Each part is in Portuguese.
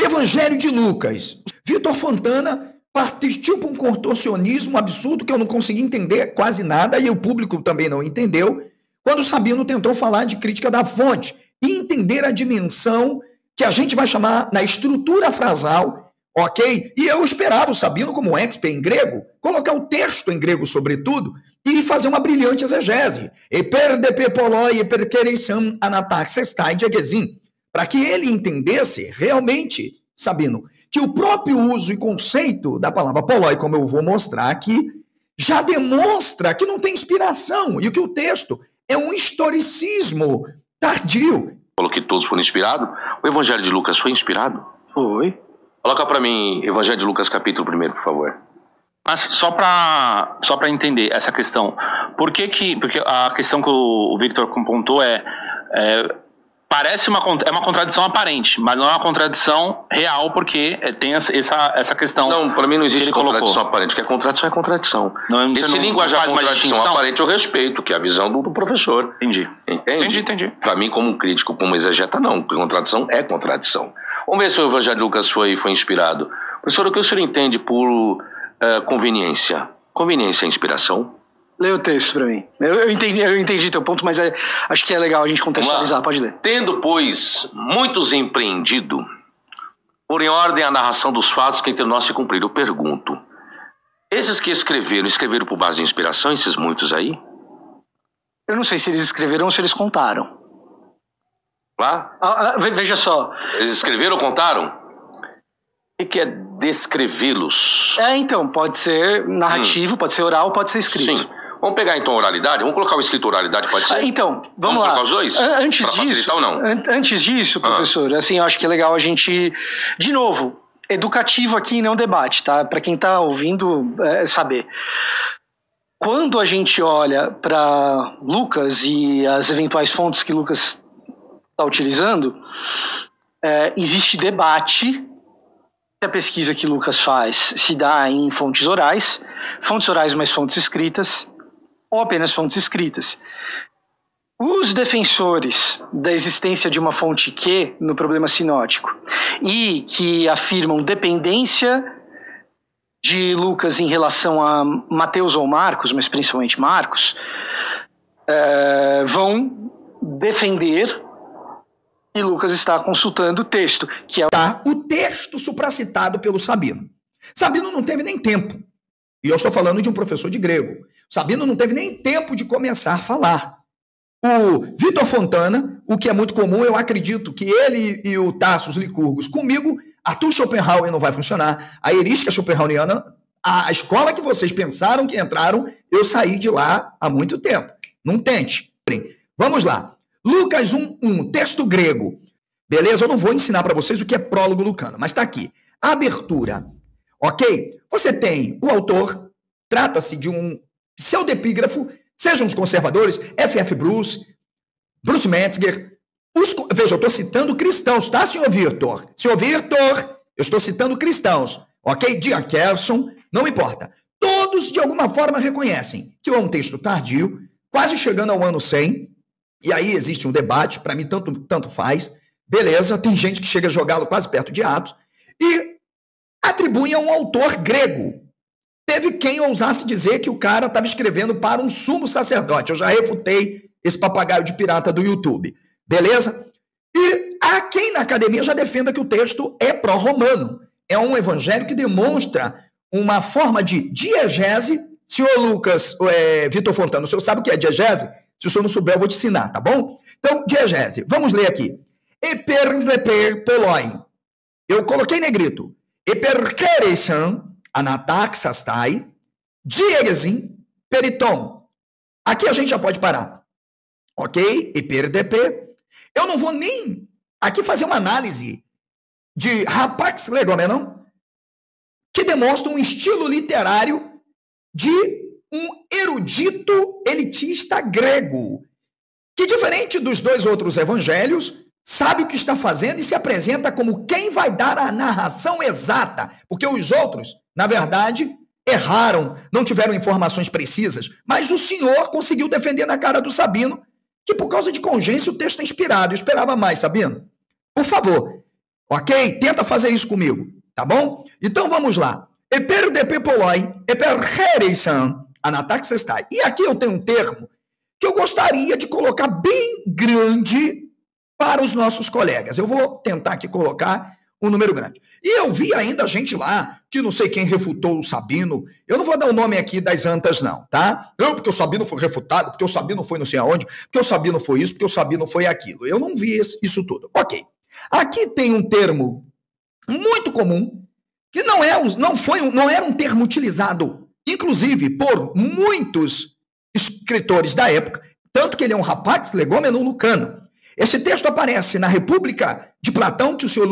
Evangelho de Lucas. Vitor Fontana partiu para um contorcionismo absurdo que eu não consegui entender quase nada e o público também não entendeu, quando Sabino tentou falar de crítica da fonte e entender a dimensão que a gente vai chamar na estrutura frasal, ok? E eu esperava o Sabino, como expert em grego, colocar o texto em grego sobretudo e fazer uma brilhante exegese. Para que ele entendesse realmente, Sabino, que o próprio uso e conceito da palavra poloi, como eu vou mostrar aqui, já demonstra que não tem inspiração e que o texto é um historicismo tardio. Falou que todos foram inspirados. O Evangelho de Lucas foi inspirado? Foi. Coloca para mim Evangelho de Lucas capítulo 1, por favor. Mas só para entender essa questão, porque a questão que o Victor apontou parece uma contradição aparente, mas não é uma contradição real, porque tem essa questão. Não, para mim não existe contradição aparente, porque contradição é contradição. Esse linguajar contradição aparente eu respeito, que é a visão do professor. Entendi. Entende? Entendi. Para mim, como crítico, como exegeta, não. Contradição é contradição. Vamos ver se o Evangelho de Lucas foi inspirado. Professor, o que o senhor entende por conveniência? Conveniência é inspiração? Lê o texto para mim. Eu entendi teu ponto, mas acho que é legal a gente contextualizar. Pode ler. Tendo, pois, muitos empreendido, por em ordem a narração dos fatos que entre nós se cumpriram. Eu pergunto, esses que escreveram por base de inspiração, esses muitos aí? Eu não sei se eles escreveram ou se eles contaram. Lá? Veja só. Eles escreveram ou contaram? O que é descrevê-los? Então, pode ser narrativo, pode ser oral, pode ser escrito. Sim. Vamos pegar então a oralidade? Vamos colocar o escrito oralidade, pode ser? Então, vamos lá. Colocar os dois? Antes disso, professor, assim, eu acho que é legal a gente, de novo, educativo aqui e não debate, tá? Para quem tá ouvindo saber. Quando a gente olha para Lucas e as eventuais fontes que Lucas está utilizando, existe debate. A pesquisa que Lucas faz se dá em fontes orais mais fontes escritas, ou apenas fontes escritas. Os defensores da existência de uma fonte Q no problema sinótico e que afirmam dependência de Lucas em relação a Mateus ou Marcos, mas principalmente Marcos, vão defender que Lucas está consultando o texto, que é o texto supracitado pelo Sabino. Sabino não teve nem tempo. E eu estou falando de um professor de grego. Sabino não teve nem tempo de começar a falar. O Vitor Fontana, o que é muito comum, eu acredito que ele e o Tassos Licurgos, comigo, Arthur Schopenhauer não vai funcionar. A heurística schopenhaueriana, a escola que vocês pensaram que entraram, eu saí de lá há muito tempo. Não tente. Vamos lá. Lucas 1:1, texto grego. Beleza? Eu não vou ensinar para vocês o que é prólogo lucano, mas está aqui. Abertura. Ok? Você tem o autor, trata-se de um pseudepígrafo, sejam os conservadores, F.F. Bruce Metzger. Veja, eu estou citando cristãos, tá, senhor Victor? Senhor Victor, eu estou citando cristãos. Ok? Dian Kerson, não importa. Todos, de alguma forma, reconhecem que é um texto tardio, quase chegando ao ano 100, e aí existe um debate, para mim tanto faz, beleza, tem gente que chega a jogá-lo quase perto de Atos, e atribuem a um autor grego. Teve quem ousasse dizer que o cara estava escrevendo para um sumo sacerdote. Eu já refutei esse papagaio de pirata do YouTube, beleza? E há quem na academia já defenda que o texto é pró-romano. É um evangelho que demonstra uma forma de diegese. Senhor Lucas, Vitor Fontana, o senhor sabe o que é diegese? Se o senhor não souber, eu vou te ensinar, tá bom? Então, diegese. Vamos ler aqui. Eper poloi. Eu coloquei negrito. Eperkeresan anataxastai diegesin periton. Aqui a gente já pode parar. Ok? Eperdepe. Eu não vou nem aqui fazer uma análise de rapax legomenon que demonstra um estilo literário de um erudito elitista grego, que, diferente dos dois outros evangelhos, sabe o que está fazendo e se apresenta como quem vai dar a narração exata, porque os outros, na verdade, erraram, não tiveram informações precisas, mas o senhor conseguiu defender na cara do Sabino que, por causa de congência, o texto é inspirado. Eu esperava mais, Sabino. Por favor, Ok? Tenta fazer isso comigo, tá bom? Então vamos lá. Eper de pepoloi, eper hereisan, anataxestai. E aqui eu tenho um termo que eu gostaria de colocar bem grande para os nossos colegas. Eu vou tentar aqui colocar um número grande. E eu vi ainda gente lá, que não sei quem refutou o Sabino. Eu não vou dar o nome aqui das antas, não, tá? Não, porque o Sabino foi refutado, porque o Sabino foi não sei aonde, porque o Sabino foi isso, porque o Sabino foi aquilo. Eu não vi isso tudo. Ok. Aqui tem um termo muito comum, que não era um termo utilizado, inclusive, por muitos escritores da época, tanto que ele é um rapax legômeno lucano. Esse texto aparece na República de Platão, que o senhor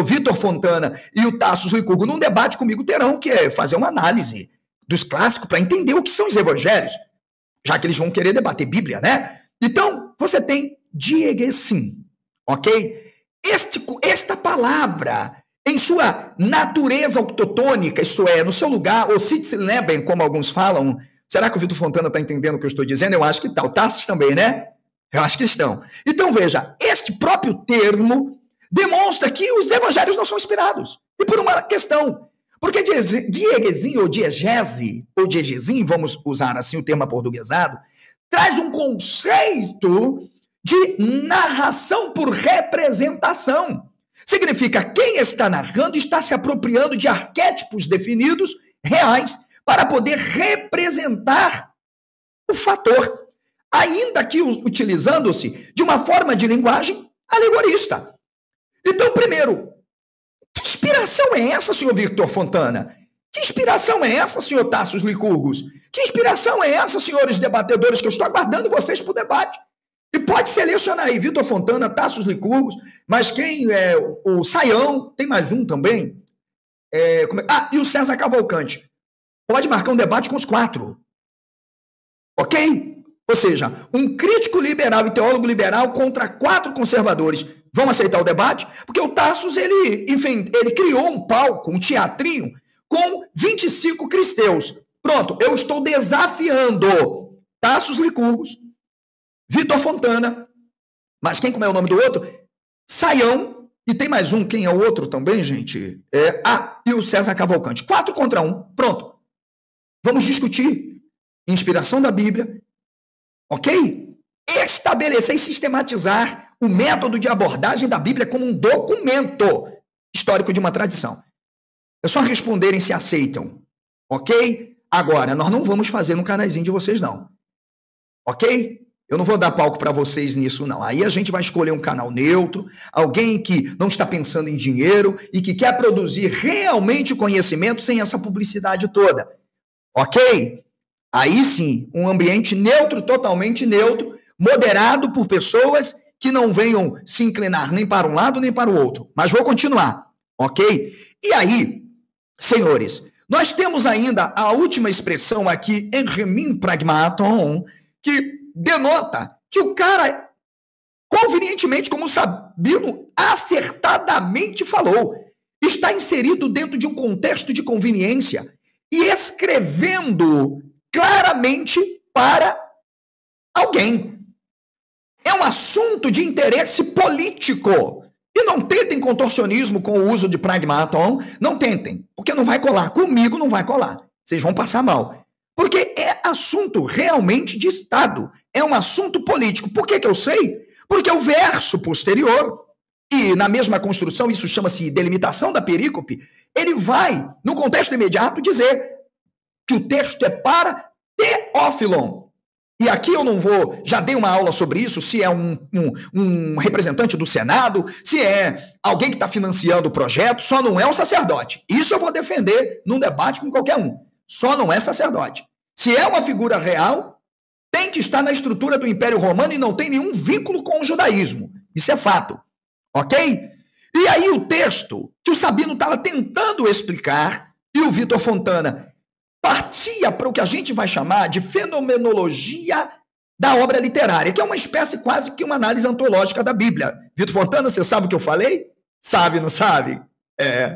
Vitor Fontana e o Tasso Licurgo, num debate comigo, terão que fazer uma análise dos clássicos para entender o que são os evangelhos, já que eles vão querer debater Bíblia, né? Então, você tem diegesim, ok? Esta palavra, em sua natureza octotônica, isto é, no seu lugar, ou Sitzleben, como alguns falam, será que o Vitor Fontana está entendendo o que eu estou dizendo? Eu acho que está. O Tassos também, né? Eu acho que estão. Então, veja, este próprio termo demonstra que os evangelhos não são inspirados. E por uma questão. Porque diegesim ou diegesim, vamos usar assim o termo aportuguesado, traz um conceito de narração por representação. Significa quem está narrando está se apropriando de arquétipos definidos, reais, para poder representar o fator, ainda que utilizando-se de uma forma de linguagem alegorista. Então, primeiro, que inspiração é essa, senhor Victor Fontana? Que inspiração é essa, senhor Tassos Licurgos? Que inspiração é essa, senhores debatedores, que eu estou aguardando vocês para o debate? E pode selecionar aí, Vitor Fontana, Tassos Licurgos, mas quem é o Saião, tem mais um também. E o César Cavalcante. Pode marcar um debate com os 4. Ok? Ou seja, um crítico liberal e teólogo liberal contra 4 conservadores. Vão aceitar o debate? Porque o Tassos, ele criou um palco, um teatrinho, com 25 cristãos. Pronto, eu estou desafiando Tassos Licurgos, Vitor Fontana, mas como é o nome do outro? Saião, e tem mais um, quem é o outro também, gente? E o César Cavalcante. 4 contra 1, pronto. Vamos discutir inspiração da Bíblia, ok? Estabelecer e sistematizar o método de abordagem da Bíblia como um documento histórico de uma tradição. É só responderem se aceitam, ok? Agora, nós não vamos fazer no canaizinho de vocês, não. Ok? Eu não vou dar palco para vocês nisso, não. Aí a gente vai escolher um canal neutro, alguém que não está pensando em dinheiro e que quer produzir realmente conhecimento sem essa publicidade toda. Ok? Aí sim, um ambiente neutro, totalmente neutro, moderado por pessoas que não venham se inclinar nem para um lado nem para o outro. Mas vou continuar, ok? E aí, senhores, nós temos ainda a última expressão aqui, enremin pragmaton, que denota que o cara, convenientemente, como o Sabino acertadamente falou, está inserido dentro de um contexto de conveniência e escrevendo claramente para alguém. É um assunto de interesse político. E não tentem contorcionismo com o uso de pragmaton. Não tentem, porque não vai colar. Comigo não vai colar. Vocês vão passar mal. Porque é assunto realmente de Estado. É um assunto político. Por que eu sei? Porque o verso posterior, e na mesma construção, isso chama-se delimitação da perícope, ele vai, no contexto imediato, dizer que o texto é para Teófilon. E aqui eu não vou, já dei uma aula sobre isso, se é um representante do Senado, se é alguém que está financiando o projeto, só não é um sacerdote. Isso eu vou defender num debate com qualquer um. Só não é sacerdote. Se é uma figura real, tem que estar na estrutura do Império Romano e não tem nenhum vínculo com o judaísmo. Isso é fato. Ok? E aí o texto que o Sabino estava tentando explicar e o Vitor Fontana partia para o que a gente vai chamar de fenomenologia da obra literária, que é uma espécie quase que uma análise antológica da Bíblia. Vitor Fontana, você sabe o que eu falei? Sabe, não sabe?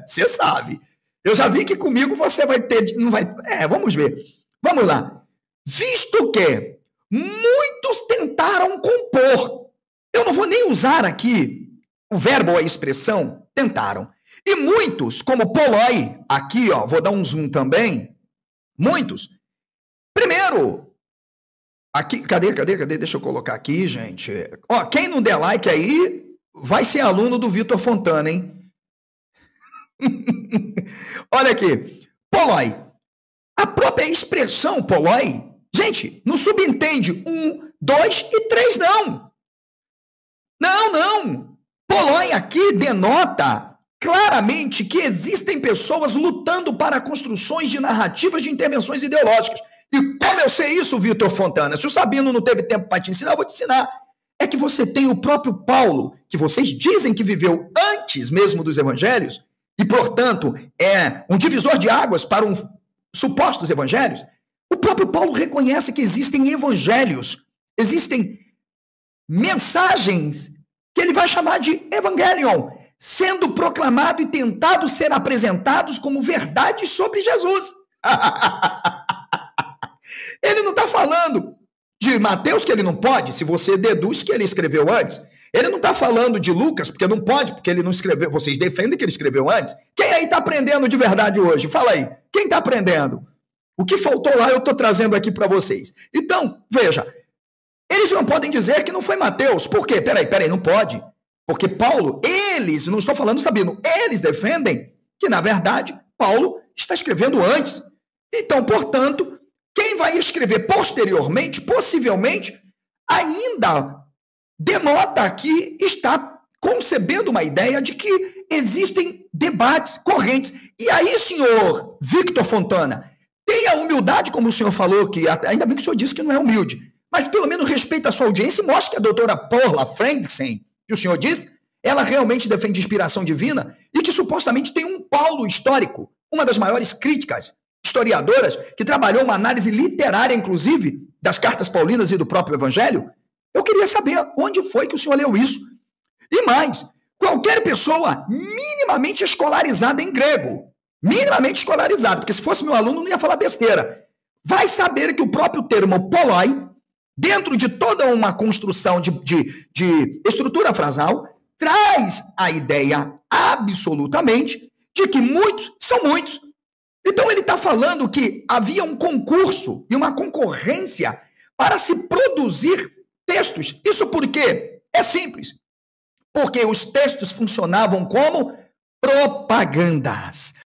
Você sabe. Eu já vi que comigo você vai ter... Não vai, vamos ver. Vamos lá. Visto que muitos tentaram compor, eu não vou nem usar aqui o verbo ou a expressão tentaram. E muitos, como Poloi, aqui, ó, vou dar um zoom também, muitos, primeiro, aqui, cadê? Deixa eu colocar aqui, gente. Ó, quem não der like aí, vai ser aluno do Vitor Fontana, hein? Olha aqui, Poloi, a própria expressão Poloi, gente, não subentende 1, 2 e 3, não. Não. Poloi aqui denota claramente que existem pessoas lutando para construções de narrativas de intervenções ideológicas. E como eu sei isso, Vitor Fontana? Se o Sabino não teve tempo para te ensinar, eu vou te ensinar. É que você tem o próprio Paulo, que vocês dizem que viveu antes mesmo dos evangelhos, e, portanto, é um divisor de águas para supostos evangelhos. O próprio Paulo reconhece que existem evangelhos, existem mensagens que ele vai chamar de evangelion, sendo proclamado e tentado ser apresentados como verdades sobre Jesus. Ele não está falando de Mateus, que ele não pode, se você deduz que ele escreveu antes. Ele não está falando de Lucas, porque não pode, porque ele não escreveu. Vocês defendem que ele escreveu antes? Quem aí está aprendendo de verdade hoje? Fala aí. Quem está aprendendo? O que faltou lá eu estou trazendo aqui para vocês. Então, veja, eles não podem dizer que não foi Mateus. Por quê? Peraí, não pode. Porque Paulo, eles, não estou falando Sabino, eles defendem que, na verdade, Paulo está escrevendo antes. Então, portanto, quem vai escrever posteriormente, possivelmente, ainda denota que está concebendo uma ideia de que existem debates correntes. E aí, senhor Victor Fontana, tenha humildade, como o senhor falou, que ainda bem que o senhor disse que não é humilde, mas pelo menos respeita a sua audiência e mostre que a doutora Paula Fredriksen, que o senhor disse, ela realmente defende inspiração divina e que supostamente tem um Paulo histórico, uma das maiores críticas historiadoras, que trabalhou uma análise literária, inclusive, das cartas paulinas e do próprio evangelho. Eu queria saber onde foi que o senhor leu isso. E mais, qualquer pessoa minimamente escolarizada em grego, minimamente escolarizada, porque se fosse meu aluno não ia falar besteira, vai saber que o próprio termo poloi, dentro de toda uma construção de estrutura frasal, traz a ideia absolutamente de que muitos são muitos. Então ele está falando que havia um concurso e uma concorrência para se produzir textos. Isso por quê? É simples. Porque os textos funcionavam como propagandas.